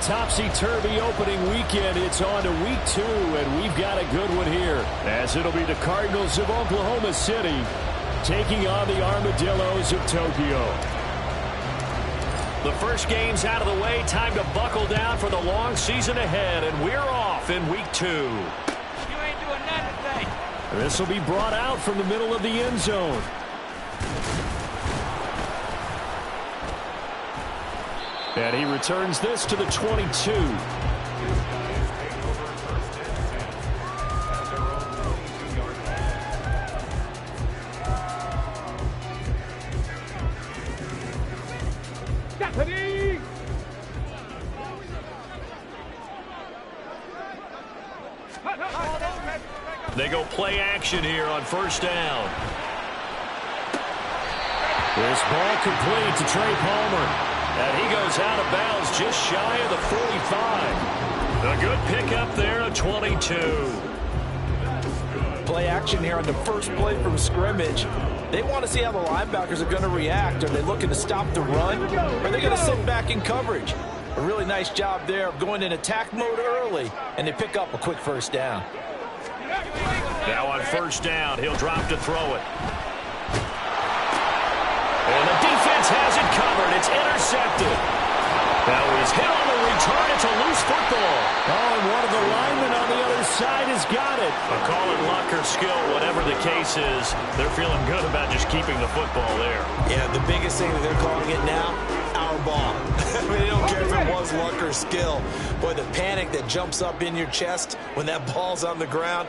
topsy-turvy opening weekend. It's on to week 2, and we've got a good one here, as it'll be the Cardinals of Oklahoma City taking on the Armadillos of Tokyo. The first game's out of the way. Time to buckle down for the long season ahead, and we're off in week 2. You ain't doing nothing today. This will be brought out from the middle of the end zone. And he returns this to the 22. They go play action here on first down. This ball complete to Trey Palmer. And he goes out of bounds just shy of the 45. A good pickup there at 22. Play action here on the first play from scrimmage. They want to see how the linebackers are going to react. Are they looking to stop the run? Or are they going to sit back in coverage? A really nice job there of going in attack mode early, and they pick up a quick first down. Now on first down, he'll drop to throw it. And the defense has it covered. It's intercepted. Now he's hit on the return. It's a loose football. Oh, and one of the linemen on the other side has got it. Call it luck or skill, whatever the case is. They're feeling good about just keeping the football there. Yeah, the biggest thing that they're calling it now, our ball. I mean, they don't care if it was luck or skill. Boy, the panic that jumps up in your chest when that ball's on the ground,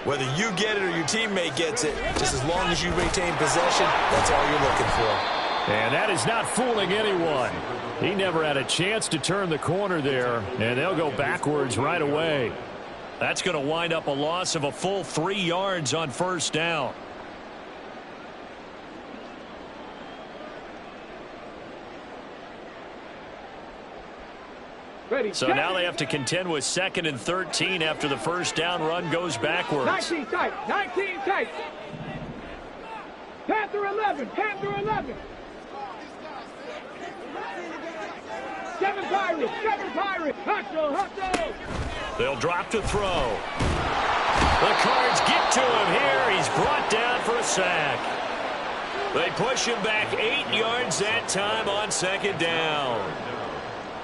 whether you get it or your teammate gets it, just as long as you retain possession, that's all you're looking for. And that is not fooling anyone. He never had a chance to turn the corner there, and they'll go backwards right away. That's going to wind up a loss of a full 3 yards on first down. Ready, so now they have to contend with 2nd and 13 after the first down run goes backwards. 19 tight, 19 tight. Panther 11, Panther 11. 7 Pirates, 7 Pirates. Hustle, hustle. They'll drop to throw. The Cards get to him here. He's brought down for a sack. They push him back 8 yards that time on 2nd down.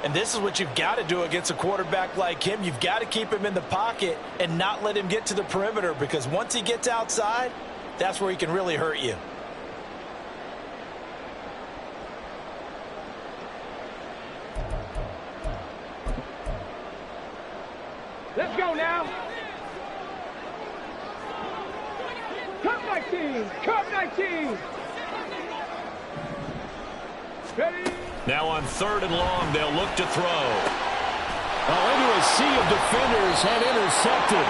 And this is what you've got to do against a quarterback like him. You've got to keep him in the pocket and not let him get to the perimeter, because once he gets outside, that's where he can really hurt you. Let's go now. Come 19, come 19. Ready? Now on 3rd and long, they'll look to throw. Oh, into a sea of defenders and intercepted.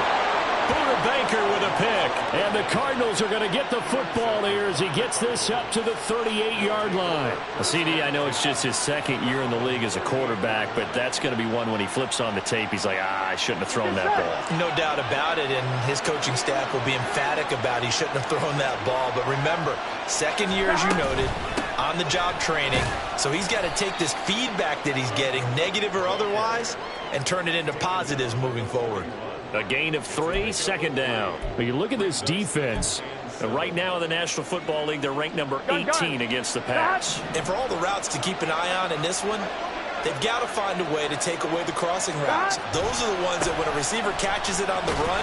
Buda Baker with a pick. And the Cardinals are going to get the football here as he gets this up to the 38-yard line. CD, I know it's just his 2nd year in the league as a quarterback, but that's going to be one when he flips on the tape. He's like, I shouldn't have thrown that ball. No doubt about it, and his coaching staff will be emphatic about he shouldn't have thrown that ball. But remember, 2nd year, as you noted, on-the-job training. So he's got to take this feedback that he's getting, negative or otherwise, and turn it into positives moving forward. A gain of 3, 2nd down. But you look at this defense. Right now in the National Football League, they're ranked number 18 against the pass. And for all the routes to keep an eye on in this one, they've got to find a way to take away the crossing routes. Those are the ones that when a receiver catches it on the run,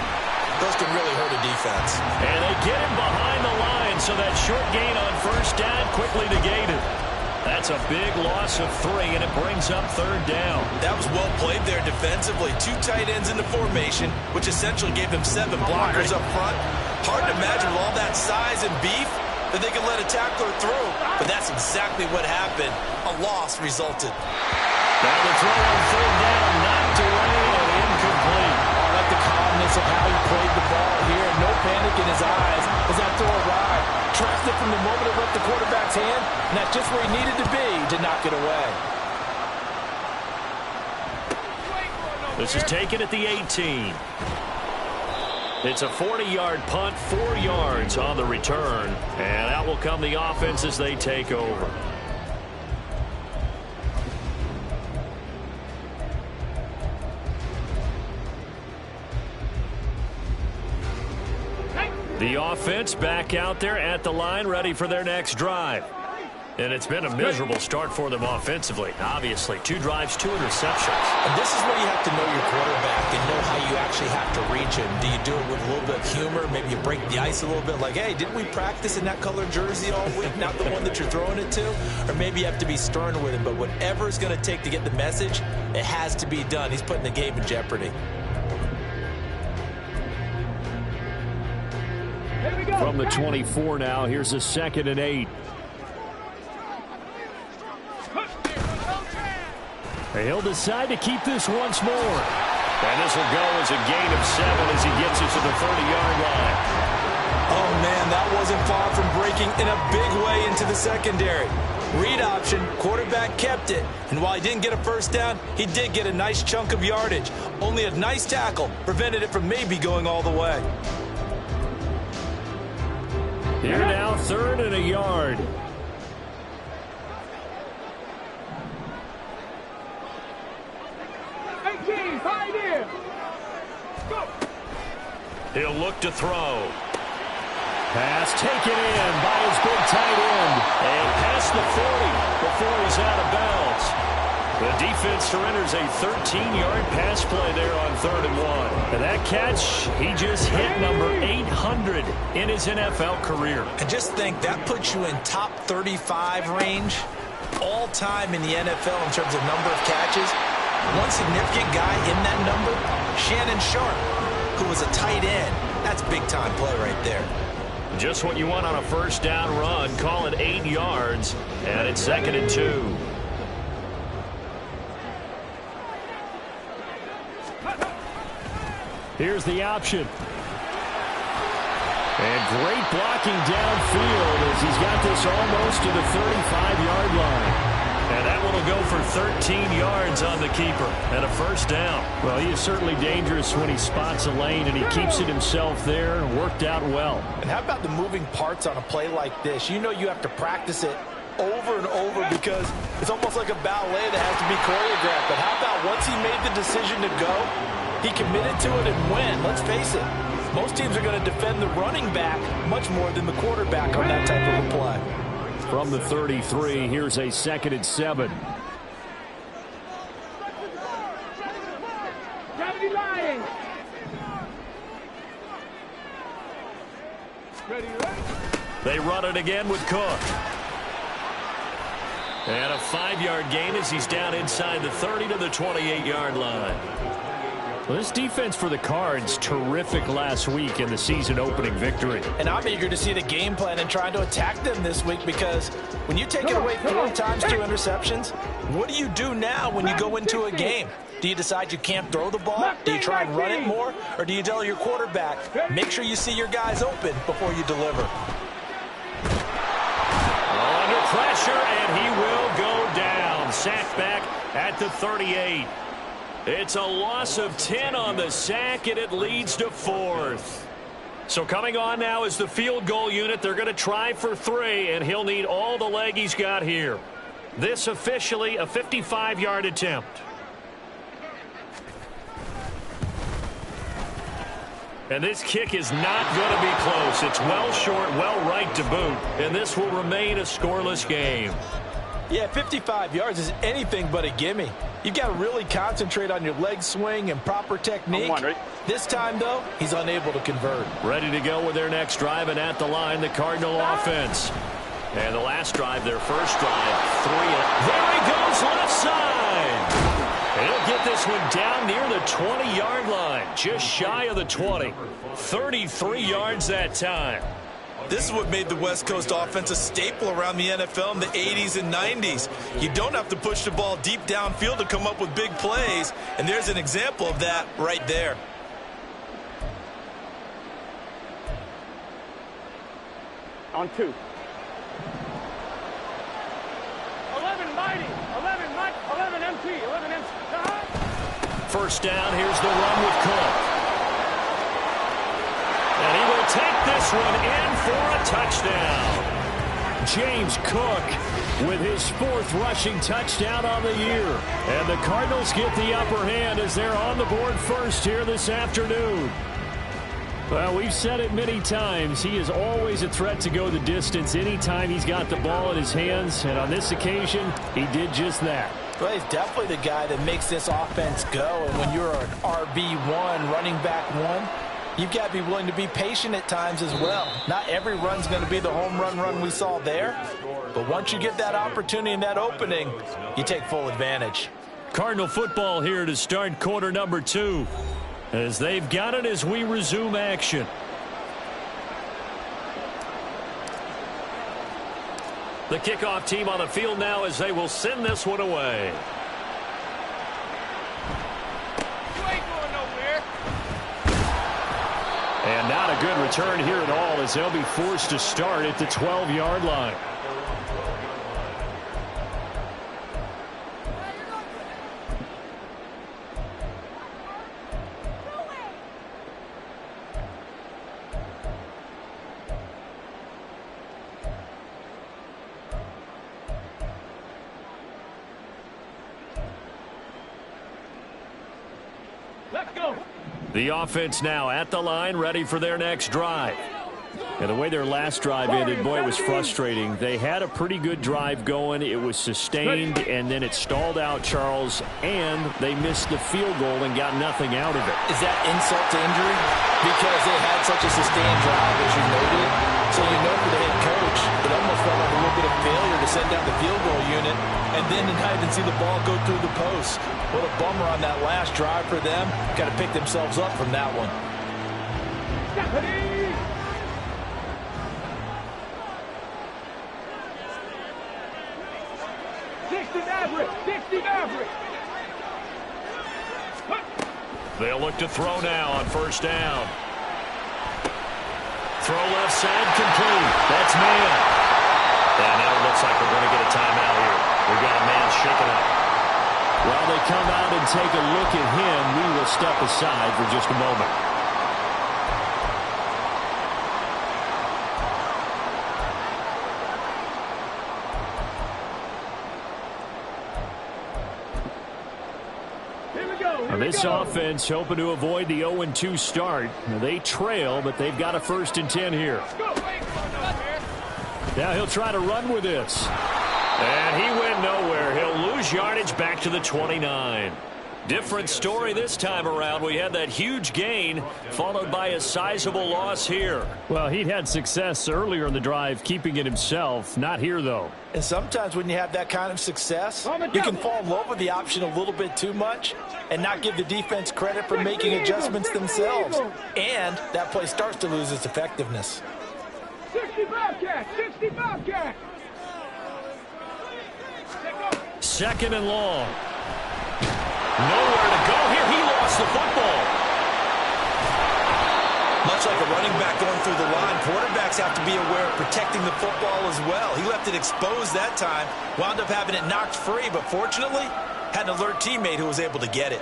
those can really hurt a defense. And they get him behind the line, so that short gain on first down quickly negated. That's a big loss of 3, and it brings up 3rd down. That was well played there defensively. 2 tight ends in the formation, which essentially gave them 7 blockers up front. Hard to imagine with all that size and beef that they could let a tackler through. But that's exactly what happened. A loss resulted. Now the throw on 3rd down, knocked away and incomplete. I like the calmness of how he played the ball here. No panic in his eyes as that throw arrived. Tracked it from the moment it left the quarterback's hand, and that's just where he needed to be to knock it away. This is taken at the 18. It's a 40-yard punt, 4 yards on the return, and out will come the offense as they take over. The offense back out there at the line, ready for their next drive. And it's been a miserable start for them offensively. Obviously, 2 drives, 2 interceptions. And this is where you have to know your quarterback and know how you actually have to reach him. Do you do it with a little bit of humor? Maybe you break the ice a little bit like, hey, didn't we practice in that colored jersey all week, not the one that you're throwing it to? Or maybe you have to be stern with him. But whatever it's going to take to get the message, it has to be done. He's putting the game in jeopardy. From the 24 now, here's a 2nd and 8. He'll decide to keep this once more. And this will go as a gain of 7 as he gets it to the 30-yard line. Oh, man, that wasn't far from breaking in a big way into the secondary. Read option, quarterback kept it. And while he didn't get a first down, he did get a nice chunk of yardage. Only a nice tackle prevented it from maybe going all the way. Here now, 3rd and a yard. He'll look to throw. Pass taken in by his big tight end. And past the 40 before he's out of bounds. The defense surrenders a 13-yard pass play there on 3rd and 1. And that catch, he just hit number 800 in his NFL career. And just think, that puts you in top 35 range all time in the NFL in terms of number of catches. One significant guy in that number, Shannon Sharp, who was a tight end. That's big-time play right there. Just what you want on a first down run. Call it 8 yards, and it's 2nd and 2. Here's the option. And great blocking downfield as he's got this almost to the 35-yard line. And that one will go for 13 yards on the keeper and a first down. Well, he is certainly dangerous when he spots a lane, and he keeps it himself there and worked out well. And how about the moving parts on a play like this? You know you have to practice it over and over because it's almost like a ballet that has to be choreographed. But how about once he made the decision to go, he committed to it and went. Let's face it, most teams are going to defend the running back much more than the quarterback on that type of a play. From the 33, here's a 2nd and 7. They run it again with Cook. And a 5-yard gain as he's down inside the 30 to the 28-yard line. Well, this defense for the Cards, terrific last week in the season-opening victory. And I'm eager to see the game plan and trying to attack them this week because when you take it away 4 times 2 interceptions, what do you do now when you go into a game? Do you decide you can't throw the ball? Do you try and run it more? Or do you tell your quarterback, make sure you see your guys open before you deliver? Under pressure, and he will go down. Sacked back at the 38. It's a loss of 10 on the sack, and it leads to 4th. So coming on now is the field goal unit. They're going to try for 3, and he'll need all the leg he's got here. This officially a 55-yard attempt. And this kick is not going to be close. It's well short, well right to boot, and this will remain a scoreless game. Yeah, 55 yards is anything but a gimme. You've got to really concentrate on your leg swing and proper technique. This time, though, he's unable to convert. Ready to go with their next drive, and at the line, the Cardinal offense. And the last drive, their first drive, 3. There he goes, left side. And he'll get this one down near the 20-yard line, just shy of the 20. 33 yards that time. This is what made the West Coast offense a staple around the NFL in the 80s and 90s. You don't have to push the ball deep downfield to come up with big plays, and there's an example of that right there. On 2. 11 mighty, 11 MT, 11 MT. First down, here's the run with Cook. And he will take this one in for a touchdown. James Cook with his 4th rushing touchdown on the year. And the Cardinals get the upper hand as they're on the board first here this afternoon. Well, we've said it many times. He is always a threat to go the distance anytime he's got the ball in his hands. And on this occasion, he did just that. Well, he's definitely the guy that makes this offense go. And when you're an RB1, running back one, you've got to be willing to be patient at times as well. Not every run's going to be the home run we saw there. But once you get that opportunity and that opening, you take full advantage. Cardinal football here to start quarter number 2. As they've got it as we resume action. The kickoff team on the field now as they will send this one away. You ain't going nowhere. And not a good return here at all as they'll be forced to start at the 12-yard line. Let's go. The offense now at the line, ready for their next drive. And the way their last drive ended, boy, it was frustrating. They had a pretty good drive going. It was sustained, and then it stalled out, Charles, and they missed the field goal and got nothing out of it. Is that insult to injury? Because they had such a sustained drive, as you noted. So you know for the head coach, it almost felt like a little bit of failure to send down the field goal unit, and then to not even see the ball go through the post. What a bummer on that last drive for them. Got to pick themselves up from that one. 60 Maverick! 60 Maverick! They'll look to throw now on first down. Throw left side complete. That's man. And now it looks like we're going to get a timeout here. We've got a man shaking up. While they come out and take a look at him, we will step aside for just a moment. This offense hoping to avoid the 0-2 start. They trail, but they've got a 1st and 10 here. Now he'll try to run with this. And he went nowhere. He'll lose yardage back to the 29. Different story this time around. We had that huge gain followed by a sizable loss here. Well, he'd had success earlier in the drive keeping it himself. Not here, though. And sometimes when you have that kind of success, you can fall in love with the option a little bit too much and not give the defense credit for making adjustments themselves. And that play starts to lose its effectiveness. 60 Bobcat! 60 Bobcat! 2nd and long. Nowhere to go here. He lost the football. Much like a running back going through the line, quarterbacks have to be aware of protecting the football as well. He left it exposed that time, wound up having it knocked free, but fortunately, had an alert teammate who was able to get it.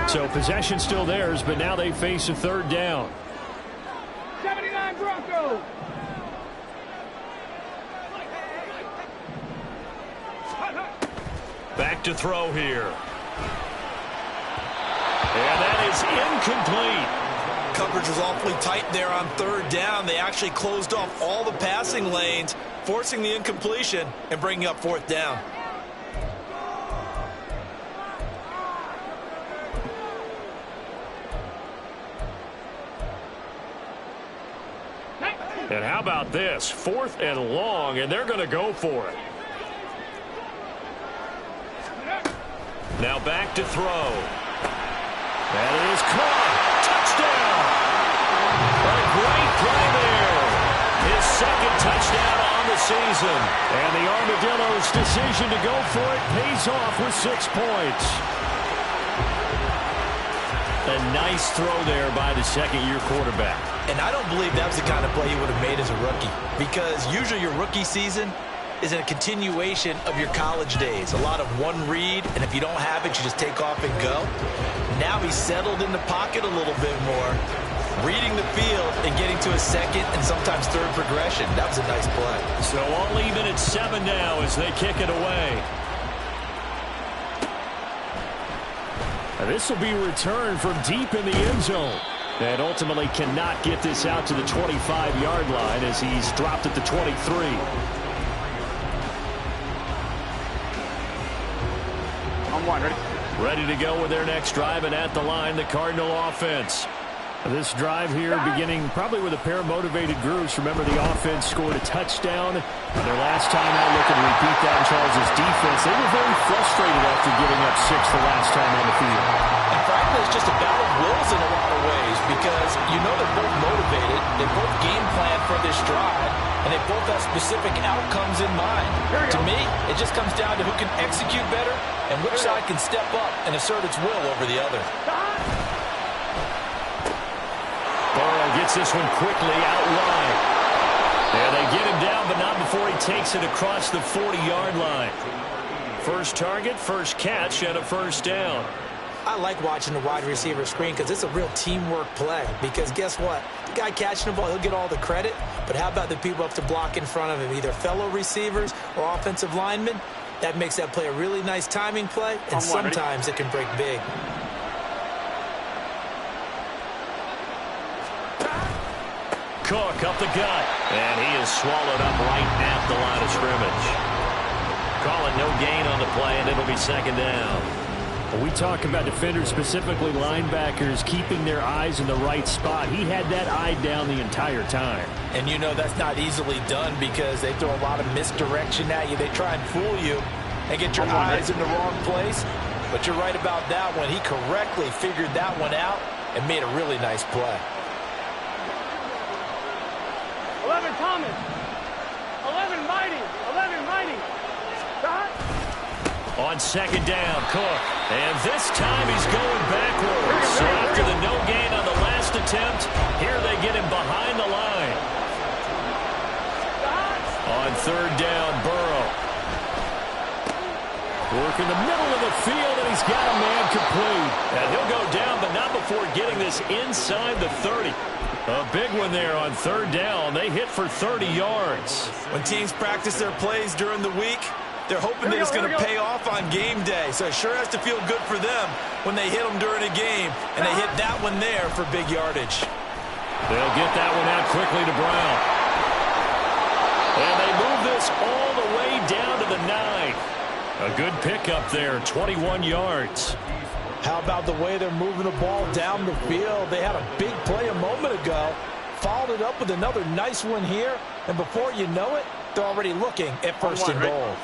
So possession still theirs, but now they face a 3rd down. 79 Broncos. Back to throw here. And that is incomplete. Coverage was awfully tight there on 3rd down. They actually closed off all the passing lanes, forcing the incompletion and bringing up 4th down. And how about this? 4th and long, and they're going to go for it. Now back to throw. That is caught. Touchdown. A great play there. His 2nd touchdown on the season. And the Armadillo's decision to go for it pays off with 6 points. A nice throw there by the 2nd-year quarterback. And I don't believe that was the kind of play he would have made as a rookie. Because usually your rookie season, is a continuation of your college days. A lot of one read, and if you don't have it, you just take off and go. Now he's settled in the pocket a little bit more, reading the field and getting to a second and sometimes third progression. That was a nice play. So all even at 7 now as they kick it away. And this will be returned from deep in the end zone. And ultimately cannot get this out to the 25-yard line as he's dropped at the 23. On one, ready? Ready to go with their next drive, and at the line, the Cardinal offense. This drive here beginning probably with a pair of motivated groups. Remember, the offense scored a touchdown. Their last time out, looking to repeat that in Charles' defense. They were very frustrated after giving up 6 the last time on the field. And frankly, it's just a battle of wills in a lot of ways because you know they're both motivated. They both game plan for this drive, and they both have specific outcomes in mind. To me, it just comes down to who can execute better and which side can step up and assert its will over the other. Burrow gets this one quickly out wide. And they get him down, but not before he takes it across the 40-yard line. First target, first catch, and a first down. I like watching the wide receiver screen because it's a real teamwork play. Because guess what? The guy catching the ball, he'll get all the credit. But how about the people up to block in front of him, either fellow receivers or offensive linemen? That makes that play a really nice timing play, and sometimes it can break big. Cook up the gut, and he is swallowed up right at the line of scrimmage. Call it no gain on the play, and it'll be second down. We talk about defenders, specifically linebackers, keeping their eyes in the right spot. He had that eye down the entire time. And you know that's not easily done because they throw a lot of misdirection at you. They try and fool you and get your eyes in the wrong place. But you're right about that one. He correctly figured that one out and made a really nice play. 11 Thomas. 11 Mighty. 11 Mighty. Stop. On second down, Cook. And this time he's going backwards. So after the no gain on the last attempt, here they get him behind the line. On third down, Burrow. Working the middle of the field, and he's got a man complete. And he'll go down, but not before getting this inside the 30. A big one there on third down. They hit for 30 yards. When teams practice their plays during the week, they're hoping that it's going to pay off on game day. So it sure has to feel good for them when they hit them during a game. And they hit that one there for big yardage. They'll get that one out quickly to Brown. And they move this all the way down to the 9. A good pickup there, 21 yards. How about the way they're moving the ball down the field? They had a big play a moment ago, followed it up with another nice one here, and before you know it, they're already looking at first and goal.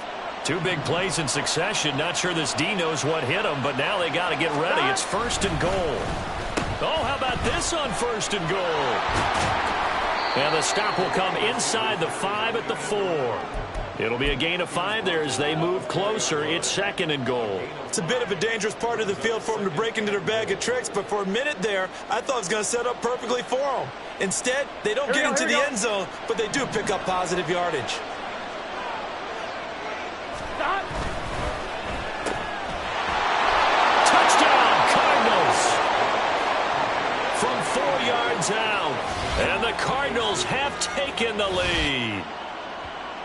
2 big plays in succession. Not sure this D knows what hit him, but now they got to get ready. It's first and goal. Oh, how about this on first and goal? And the stop will come inside the 5 at the 4. It'll be a gain of 5 there as they move closer. It's second and goal. It's a bit of a dangerous part of the field for them to break into their bag of tricks, but for a minute there, I thought it was going to set up perfectly for them. Instead, they don't get into the end zone, but they do pick up positive yardage. Stop. Touchdown, Cardinals! From 4 yards out, and the Cardinals have taken the lead.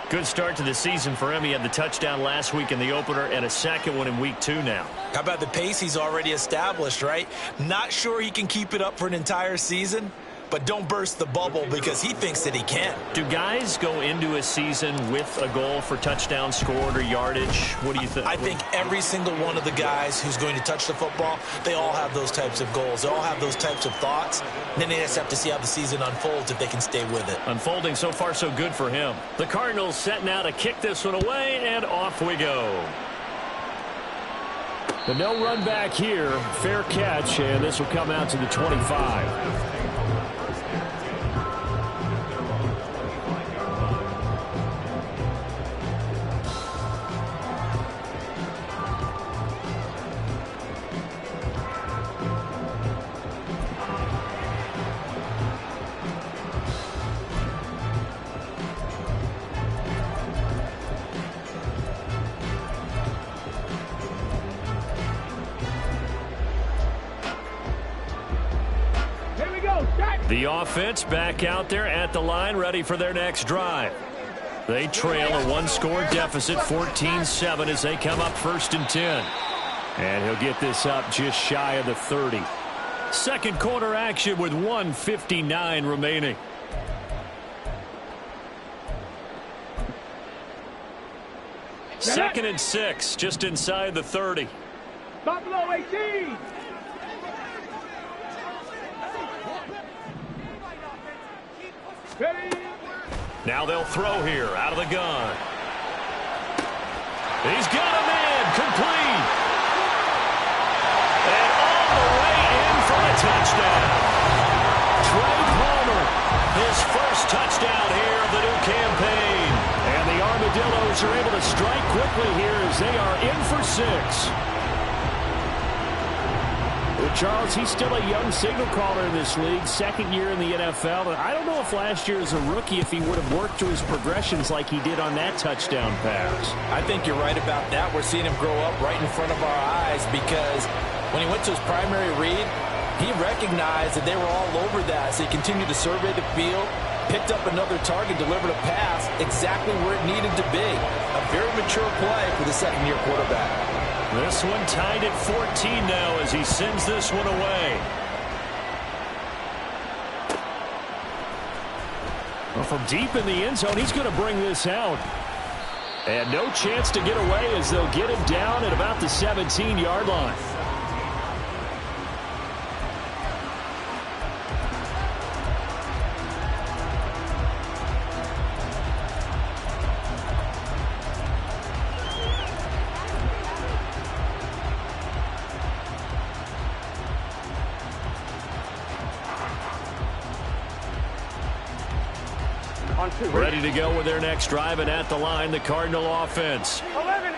Good start to the season for him. He had the touchdown last week in the opener and a second one in week 2 now. How about the pace he's already established, right? Not sure he can keep it up for an entire season, but don't burst the bubble because he thinks that he can. Do guys go into a season with a goal for touchdown scored or yardage? What do you think? I think every single one of the guys who's going to touch the football, they all have those types of goals. They all have those types of thoughts. And then they just have to see how the season unfolds if they can stay with it. Unfolding so far so good for him. The Cardinals set now to kick this one away, and off we go. The no run back here, fair catch, and this will come out to the 25. The offense back out there at the line, ready for their next drive. They trail a one-score deficit, 14-7, as they come up 1st and 10. And he'll get this up just shy of the 30. Second quarter action with 1:59 remaining. Second and 6, just inside the 30. Buffalo 18. Ready. Now they'll throw here out of the gun. He's got a man complete. And all the way in for a touchdown. Trey Palmer, his first touchdown here of the new campaign. And the Armadillos are able to strike quickly here as they are in for 6. Well, Charles, he's still a young signal caller in this league, second year in the NFL. And I don't know if last year as a rookie if he would have worked through his progressions like he did on that touchdown pass. I think you're right about that. We're seeing him grow up right in front of our eyes because when he went to his primary read, he recognized that they were all over that. So he continued to survey the field, picked up another target, delivered a pass exactly where it needed to be. A very mature play for the second-year quarterback. This one tied at 14 now as he sends this one away. Well, from deep in the end zone, he's going to bring this out. And no chance to get away as they'll get him down at about the 17-yard line. Ready to go with their next drive, and at the line, the Cardinal offense.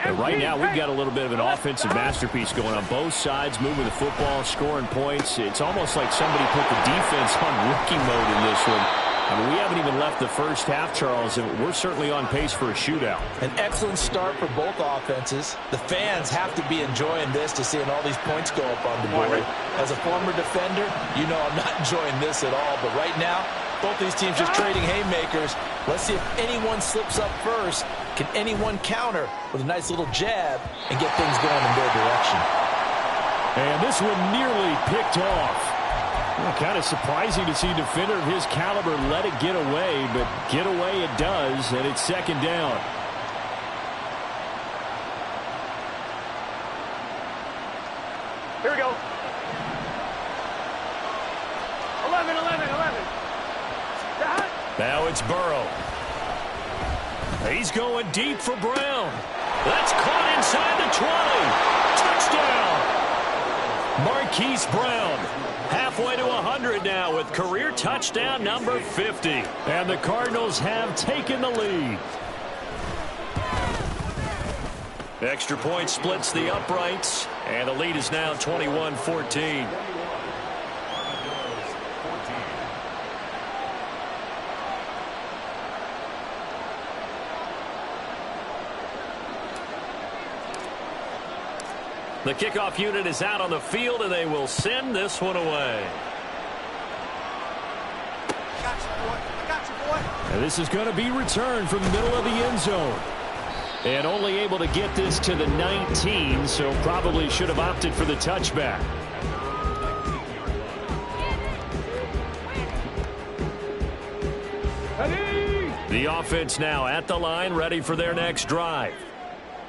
And right now, we've got a little bit of an offensive masterpiece going on both sides, moving the football, scoring points. It's almost like somebody put the defense on rookie mode in this one. I mean, we haven't even left the first half, Charles, and we're certainly on pace for a shootout. An excellent start for both offenses. The fans have to be enjoying this to seeing all these points go up on the board. As a former defender, you know I'm not enjoying this at all, but right now, both these teams just trading haymakers. Let's see if anyone slips up first. Can anyone counter with a nice little jab and get things going in their direction? And this one nearly picked off. Well, kind of surprising to see a defender of his caliber let it get away, but get away it does, and it's second down. Here we go. 11, 11, 11. Now it's Burrow. He's going deep for Brown. That's caught inside the 20. Touchdown. Marquise Brown. Halfway to 100 now with career touchdown number 50. And the Cardinals have taken the lead. Extra point splits the uprights, and the lead is now 21-14. The kickoff unit is out on the field, and they will send this one away. And this is going to be returned from the middle of the end zone. And only able to get this to the 19, so probably should have opted for the touchback. The offense now at the line, ready for their next drive.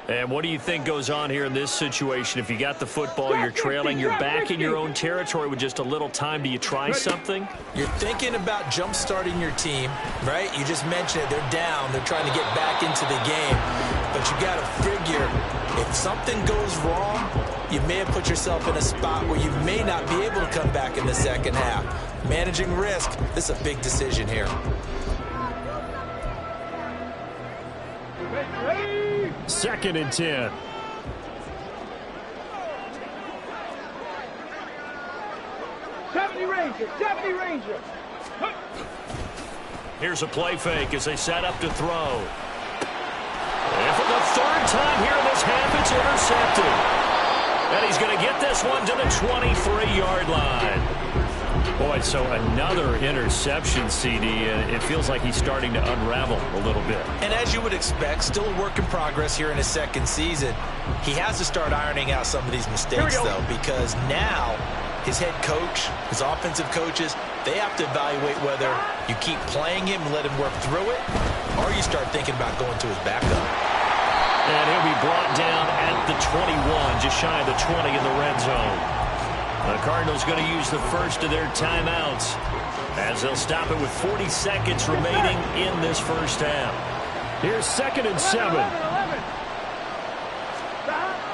And what do you think goes on here in this situation? If you got the football, you're trailing, you're back in your own territory with just a little time. Do you try something? You're thinking about jump-starting your team, right? You just mentioned it. They're down. They're trying to get back into the game. But you got to figure, if something goes wrong, you may have put yourself in a spot where you may not be able to come back in the second half. Managing risk, this is a big decision here. Second and 10. Deputy Ranger. Here's a play fake as they set up to throw. And for the third time here in this half, it's intercepted. And he's going to get this one to the 23-yard line. Boy, So another interception, CD, and it feels like he's starting to unravel a little bit. And as you would expect, still a work in progress here in his second season. He has to start ironing out some of these mistakes, though, because now his head coach, his offensive coaches, they have to evaluate whether you keep playing him and let him work through it, or you start thinking about going to his backup. And he'll be brought down at the 21, just shy of the 20 in the red zone. The Cardinals going to use the first of their timeouts as they'll stop it with 40 seconds remaining in this first half. Here's 2nd and 7.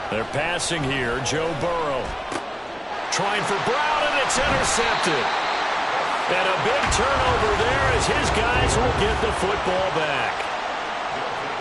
They're passing here. Joe Burrow trying for Brown, and it's intercepted. And a big turnover there as his guys will get the football back.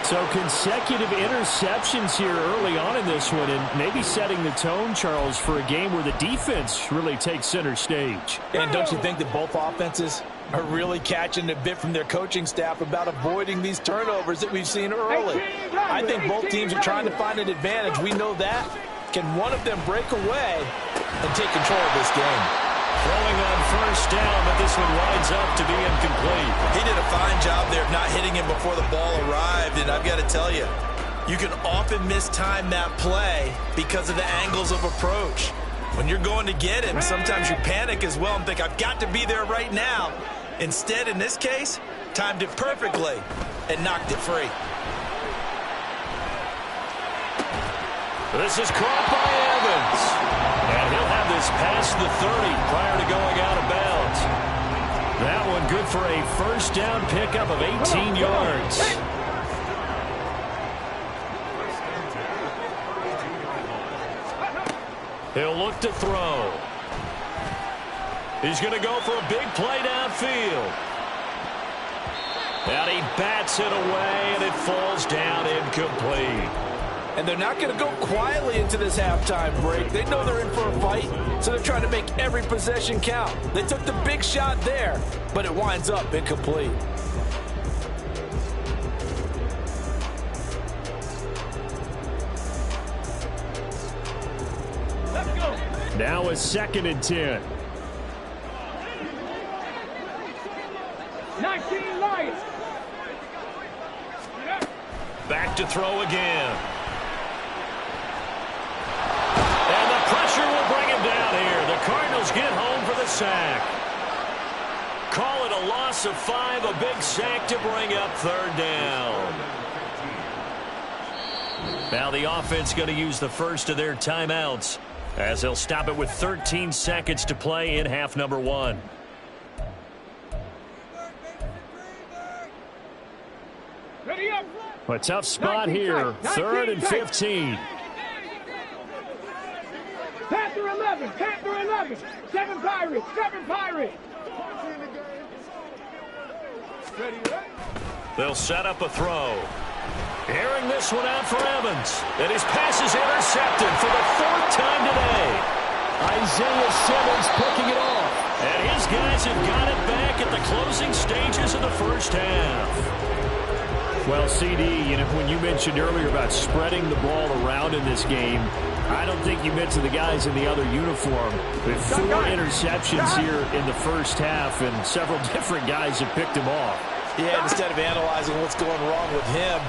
So consecutive interceptions here early on in this one, and maybe setting the tone, Charles, for a game where the defense really takes center stage. And don't you think that both offenses are really catching a bit from their coaching staff about avoiding these turnovers that we've seen early? I think both teams are trying to find an advantage. We know that. Can one of them break away and take control of this game? Throwing on first down, but this one winds up to be incomplete. He did a fine job there of not hitting him before the ball arrived, and I've got to tell you, you can often mistime that play because of the angles of approach. When you're going to get him, sometimes you panic as well and think, I've got to be there right now. Instead, in this case, timed it perfectly and knocked it free. This is caught by Evans. And he'll have this past the 30 prior to going out of bounds. That one good for a first down pickup of 18 yards. He'll look to throw. He's going to go for a big play downfield. And he bats it away, and it falls down incomplete. And they're not going to go quietly into this halftime break. They know they're in for a fight, so they're trying to make every possession count. They took the big shot there, but it winds up incomplete. Let's go. Now a 2nd and 10. 19 Lions. Back to throw again. And the pressure will bring him down here. The Cardinals get home for the sack. Call it a loss of 5, a big sack to bring up 3rd down. Now the offense going to use the first of their timeouts as they'll stop it with 13 seconds to play in half number 1. Ready up. A tough spot here. 3rd and 15. Panther 11. Panther 11. 7 Pirates. 7 Pirates. Ready up. They'll set up a throw. Airing this one out for Evans. And his pass is intercepted for the 4th time today. Isaiah Simmons picking it off. And his guys have got it back at the closing stages of the first half. Well, CD, you know, when you mentioned earlier about spreading the ball around in this game, I don't think you mentioned the guys in the other uniform. With 4 interceptions here in the first half, and several different guys have picked him off. Yeah, instead of analyzing what's going wrong with him,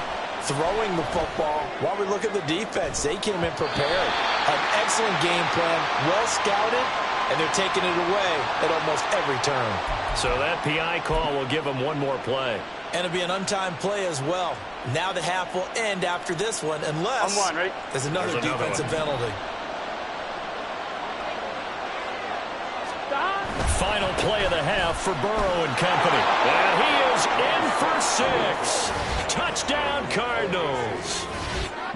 throwing the football, while we look at the defense, they came in prepared. An excellent game plan, well scouted, and they're taking it away at almost every turn. So that PI call will give them one more play. And it'll be an untimed play as well. Now the half will end after this one, unless there's another defensive penalty. Final play of the half for Burrow and company. And he is in for 6. Touchdown, Cardinals.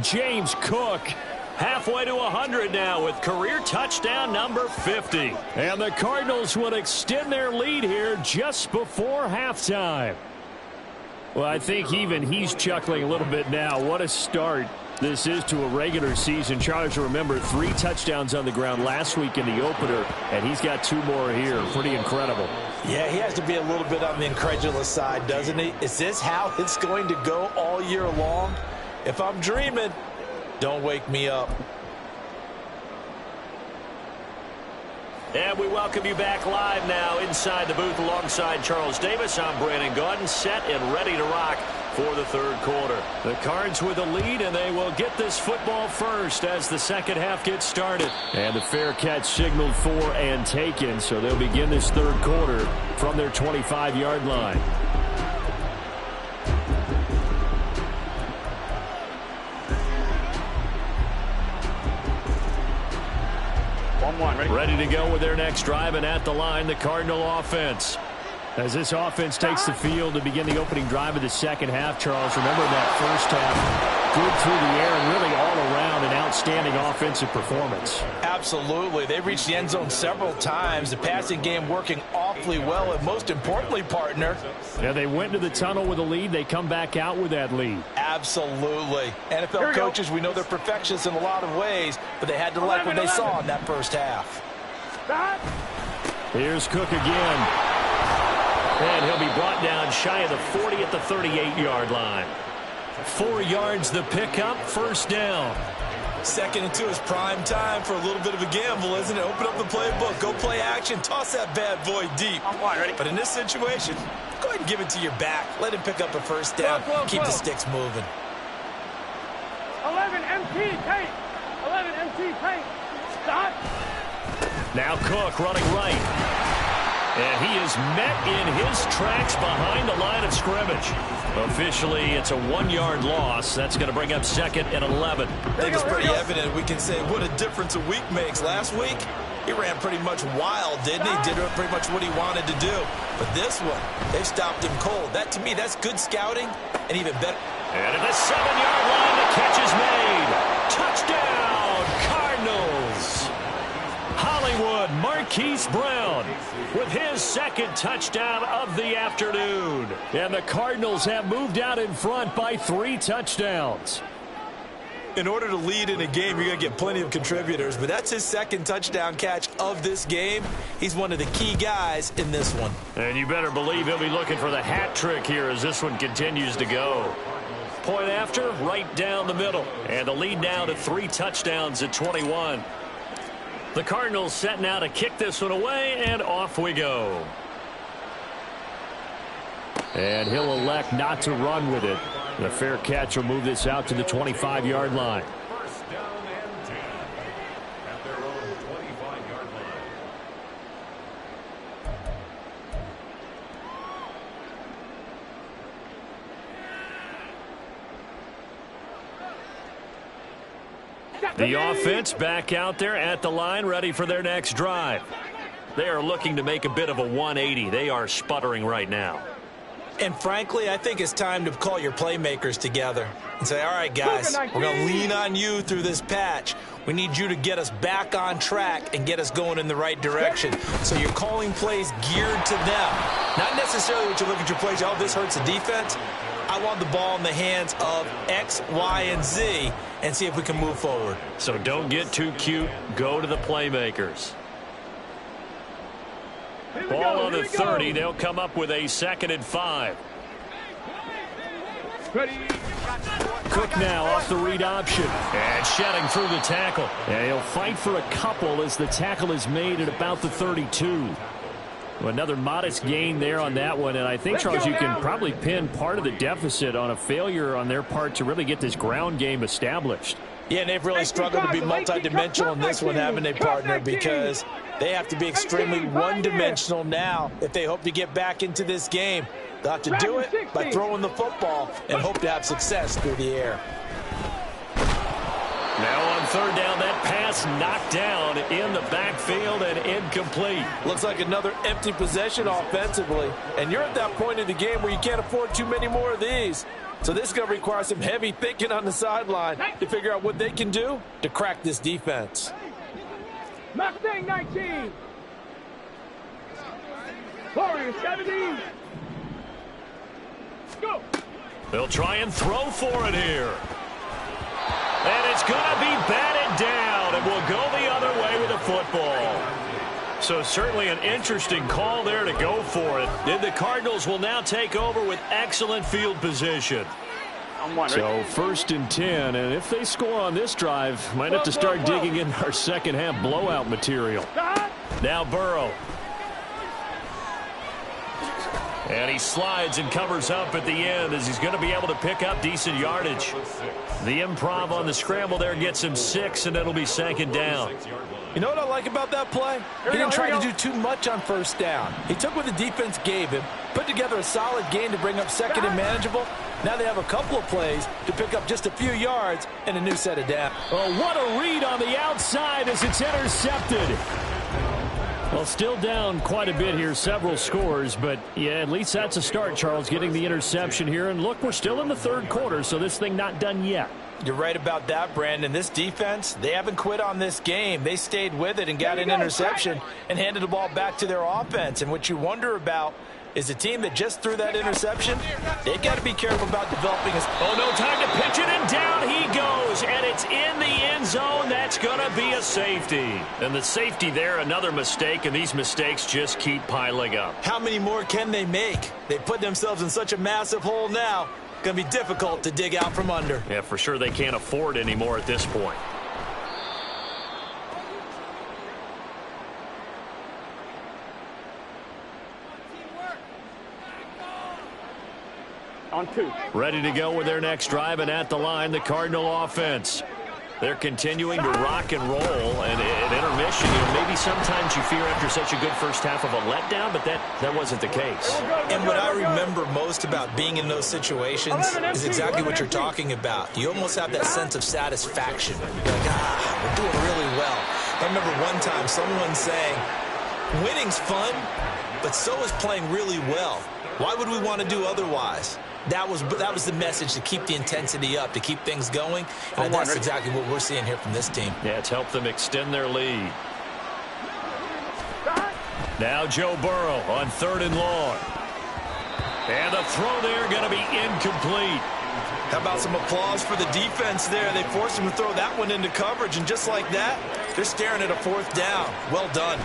James Cook halfway to 100 now with career touchdown number 50. And the Cardinals will extend their lead here just before halftime. Well, I think even he's chuckling a little bit now. What a start this is to a regular season. Charles, remember, 3 touchdowns on the ground last week in the opener, and he's got 2 more here. Pretty incredible. Yeah, he has to be a little bit on the incredulous side, doesn't he? Is this how it's going to go all year long? If I'm dreaming, don't wake me up. And we welcome you back live now inside the booth alongside Charles Davis. I'm Brandon Gaudin, set and ready to rock for the third quarter. The Cards with a lead, and they will get this football first as the second half gets started. And the fair catch signaled for and taken, so they'll begin this third quarter from their 25-yard line. Ready to go with their next drive, and at the line, the Cardinal offense. As this offense takes the field to begin the opening drive of the second half, Charles, remember that first half, good through the air and really all around an outstanding offensive performance. Absolutely. They reached the end zone several times. The passing game working awfully well, and most importantly, partner. Yeah, they went to the tunnel with a lead. They come back out with that lead. Absolutely. NFL coaches, we know they're perfectionists in a lot of ways, but they had to like what they saw in that first half. Here's Cook again. And he'll be brought down shy of the 40 at the 38-yard line. 4 yards the pickup, first down. Second and 2 is prime time for a little bit of a gamble, isn't it? Open up the playbook, go play action, toss that bad boy deep. But in this situation, go ahead and give it to your back. Let him pick up a first down. Keep the sticks moving. 11 MT tank. 11 MT tank. Stop. Now Cook running right. And he is met in his tracks behind the line of scrimmage. Officially, it's a 1-yard loss. That's going to bring up second and 11. I think it's pretty evident. We can say what a difference a week makes. Last week, he ran pretty much wild, didn't he? Did pretty much what he wanted to do. But this one, they stopped him cold. That, to me, that's good scouting and even better. And at the 7-yard line, the catch is made. Touchdown, Cardinals. Hollywood Marquise Brown with his second touchdown of the afternoon. And the Cardinals have moved out in front by 3 touchdowns. In order to lead in a game, you're going to get plenty of contributors, but that's his second touchdown catch of this game. He's one of the key guys in this one. And you better believe he'll be looking for the hat trick here as this one continues to go. Point after, right down the middle. And the lead now to 3 touchdowns at 21. The Cardinals set now to kick this one away, and off we go. And he'll elect not to run with it. The fair catch will move this out to the 25-yard line. First down and 10 at their own 25-yard line. The offense back out there at the line, ready for their next drive. They are looking to make a bit of a 180. They are sputtering right now. And frankly, I think it's time to call your playmakers together and say, all right, guys, we're going to lean on you through this patch. We need you to get us back on track and get us going in the right direction. So you're calling plays geared to them. Not necessarily what you look at your plays, oh, this hurts the defense. I want the ball in the hands of X, Y, and Z and see if we can move forward. So don't get too cute. Go to the playmakers. Ball on the 30. They'll come up with a 2nd and 5. Cook now off the read option. And shedding through the tackle. And he'll fight for a couple as the tackle is made at about the 32. Another modest gain there on that one. And I think, Charles, you can probably pin part of the deficit on a failure on their part to really get this ground game established. Yeah, and they've really struggled to be multidimensional in this one, haven't they, partner? Because they have to be extremely one-dimensional now if they hope to get back into this game. They'll have to do it by throwing the football and hope to have success through the air. Now on 3rd down, that pass knocked down in the backfield and incomplete. Looks like another empty possession offensively. And you're at that point in the game where you can't afford too many more of these. So this is going to require some heavy thinking on the sideline to figure out what they can do to crack this defense. Mustang 19. Warriors 17. Go. They'll try and throw for it here. And it's going to be batted down, and we'll go the other way with the football. So certainly an interesting call there to go for it. And the Cardinals will now take over with excellent field position. So 1st and 10, and if they score on this drive, might have to start digging in our second half blowout material. Now Burrow. And he slides and covers up at the end as he's going to be able to pick up decent yardage. The improv on the scramble there gets him 6, and it'll be 2nd down. You know what I like about that play? He didn't try to do too much on 1st down. He took what the defense gave him, put together a solid game to bring up 2nd and manageable. Now they have a couple of plays to pick up just a few yards and a new set of downs. Oh, what a read on the outside as it's intercepted. Well, still down quite a bit here, several scores, but yeah, at least that's a start, Charles, getting the interception here. And look, we're still in the 3rd quarter, so this thing not done yet. You're right about that, Brandon. This defense, they haven't quit on this game. They stayed with it and got an interception and handed the ball back to their offense. And what you wonder about is a team that just threw that interception, they've got to be careful about developing a... Oh, no time to pitch it, and down he goes, and it's in the end zone. That's going to be a safety. And the safety there, another mistake, and these mistakes just keep piling up. How many more can they make? They put themselves in such a massive hole now. Going to be difficult to dig out from under. Yeah, for sure they can't afford anymore at this point. On 2. Ready to go with their next drive, and at the line, the Cardinal offense. They're continuing to rock and roll, and at intermission, maybe sometimes you fear after such a good first half of a letdown, but that wasn't the case. And what I remember most about being in those situations is exactly what you're talking about. You almost have that sense of satisfaction. You're like, we're doing really well. I remember one time someone saying, winning's fun, but so is playing really well. Why would we want to do otherwise? That was the message, to keep the intensity up, to keep things going. And that's exactly what we're seeing here from this team. Yeah, it's helped them extend their lead. Now Joe Burrow on 3rd and long. And the throw there going to be incomplete. How about some applause for the defense there? They forced him to throw that one into coverage, and just like that, they're staring at a 4th down. Well done.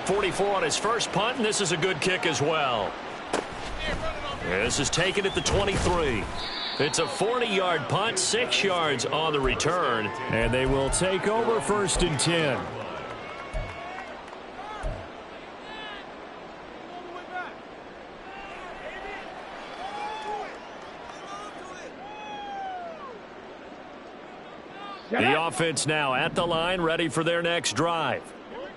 44 on his first punt, and this is a good kick as well. This is taken at the 23. It's a 40-yard punt, 6 yards on the return, and they will take over 1st and 10. The offense now at the line, ready for their next drive.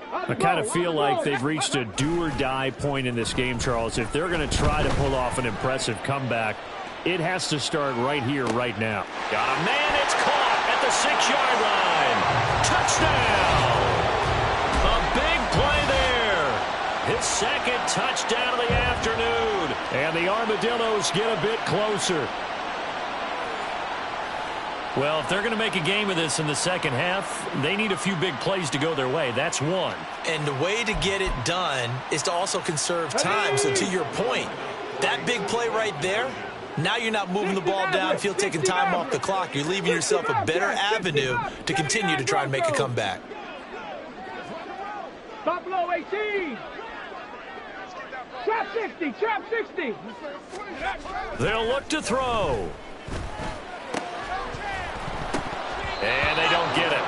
I kind of feel like they've reached a do-or-die point in this game, Charles. If they're going to try to pull off an impressive comeback, it has to start right here, right now. Got a man, it's caught at the 6-yard line. Touchdown! A big play there. His 2nd touchdown of the afternoon. And the Armadillos get a bit closer. Well, if they're going to make a game of this in the 2nd half, they need a few big plays to go their way. That's one. And the way to get it done is to also conserve time. So to your point, that big play right there, now you're not moving the ball downfield, taking time off the clock. You're leaving yourself a better avenue to continue to try and make a comeback. Buffalo 18. Trap 60, trap 60. They'll look to throw. And they don't get it.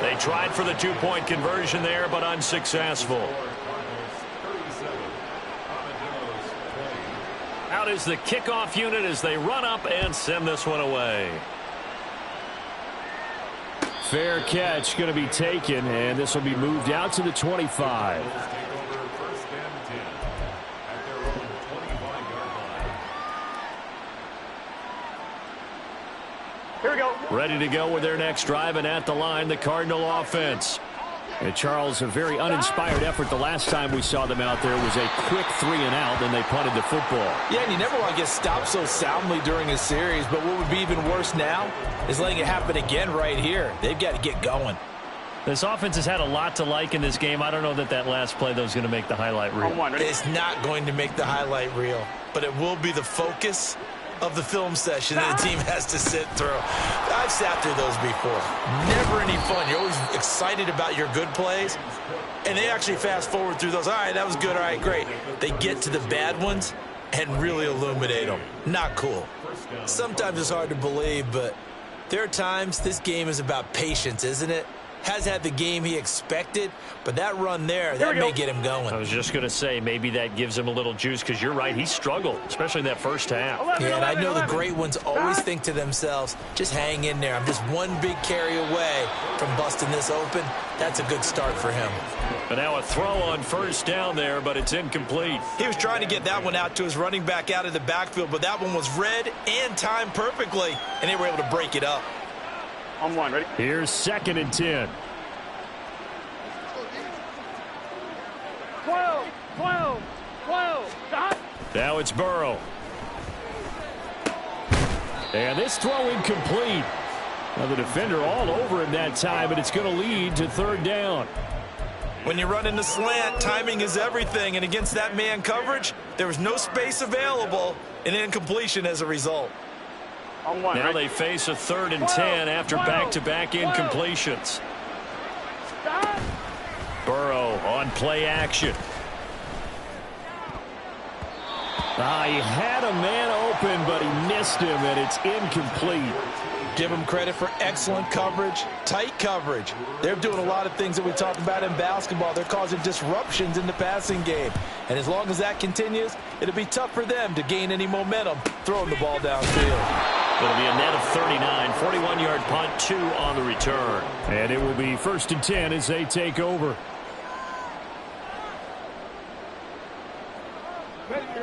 They tried for the 2-point conversion there, but unsuccessful. Out is the kickoff unit as they run up and send this one away. Fair catch going to be taken, and this will be moved out to the 25. Here we go. Ready to go with their next drive, and at the line, the Cardinal offense. And Charles, a very uninspired effort the last time we saw them out there was a quick 3-and-out, then they punted the football. Yeah, and you never want to get stopped so soundly during a series, but what would be even worse now is letting it happen again right here. They've got to get going. This offense has had a lot to like in this game. I don't know that that last play, though, is going to make the highlight reel. It's not going to make the highlight reel, but it will be the focus of the film session that the team has to sit through. I've sat through those before. Never any fun. You're always excited about your good plays, and they actually fast forward through those. All right, that was good. All right, great. They get to the bad ones and really illuminate them. Not cool. Sometimes it's hard to believe, but there are times this game is about patience, isn't it? has had the game he expected, but that run there, that may get him going. I was just going to say, maybe that gives him a little juice, because you're right, he struggled, especially in that first half. Yeah, and I know the great ones always think to themselves, just hang in there. I'm just one big carry away from busting this open. That's a good start for him. But now a throw on first down there, but it's incomplete. He was trying to get that one out to his running back out of the backfield, but that one was read and timed perfectly, and they were able to break it up. On one, ready? Here's 2nd and 10. 12, 12, 12. Stop. Now it's Burrow. And this throw incomplete. Now the defender all over him that time, but it's going to lead to 3rd down. When you run in the slant, timing is everything, and against that man coverage, there was no space available, and incompletion as a result. On one, Now ready? they face a 3rd and 10 after back-to-back incompletions. Stop. Burrow on play action. He had a man open, but he missed him, and it's incomplete. Give them credit for excellent coverage, tight coverage. They're doing a lot of things that we talked about in basketball. They're causing disruptions in the passing game. And as long as that continues, it'll be tough for them to gain any momentum throwing the ball downfield. It'll be a net of 39, 41-yard punt, 2 on the return. And it will be 1st and 10 as they take over.